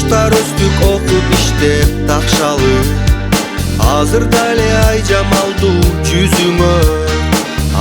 жаштар өстүк окуп иштеп такшалып, азыр дале ай жамалдуу жүзүңө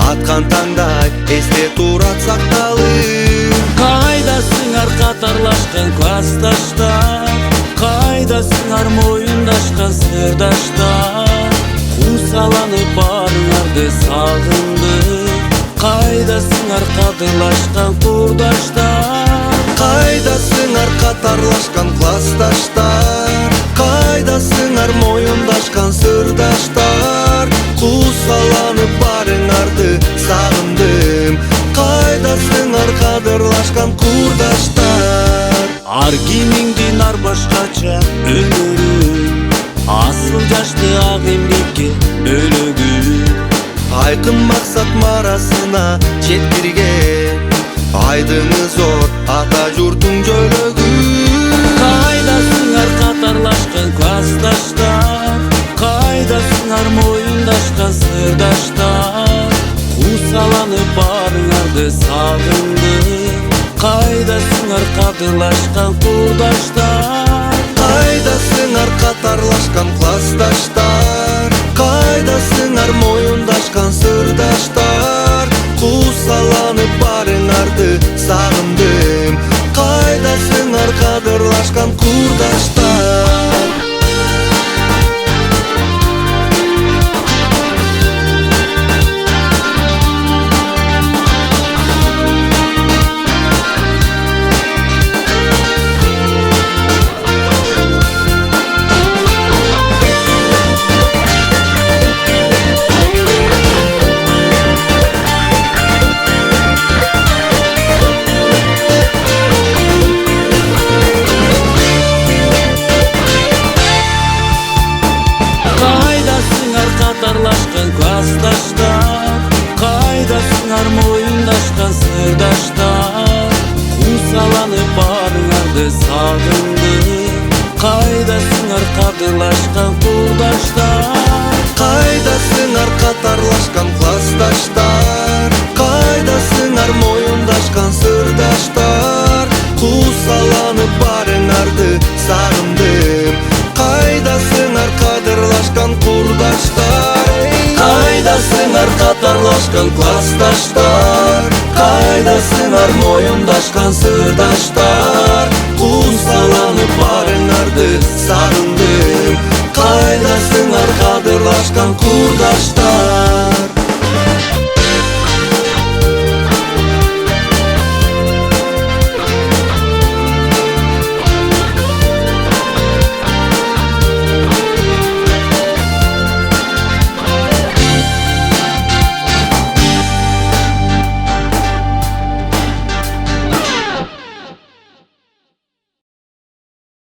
аткан таңдай эсте турат сакталып. Кайдасыңар катарлашкан классташтар, кайдасыңар моюндашкан сырдаштар, кусаланып барыңарды сагындым. Кайдасыңар кадырлашкан курдаштар, Кайдасыңар катарлашкан классташтар, кайдасыңар моюндашкан сырдаштар, кусаланып барыңарды сагындым. Кайдасыңар кадырлашкан курдаштар. ар кимиңдин ар башкача өмүрү, асыл жашты ак эмгекке бөлөгү. Айкын максат марасына жеткирген, айдыңы зор ата журтуң жөлөгү. Кайдасыңар катарлашкан классташтар, кайдасыңар моюндашкан сырдаштар, кусаланып барыңарды сагындым. Кайдасыңар кадырлашкан курдаштар, Кайдасыңар катарлашкан классташтар, кайдасыңар моюндашкан сырдаштар, кусаланып барыңарды сагындым. Кайдасыңар кадырлашкан курдаштар. катарлашкан классташтар, кайдасыңар моюндашкан сырдаштар, кусаланып барыңарды сагындым. Кайдасыңар кадырлашкан курдаштар, Кайдасыңар катарлашкан классташтар, кайдасыңар моюндашкан сырдаштар, кусаланып барыңарды сагындым. Кайдасыңар кадырлашкан курдаштар. Кайдасыңар катарлашкан классташтар, кайдасыңар моюндашкан сырдаштар, кусаланып барыңарды сагындым. Кайдасыңар кадырлашкан курдаштар.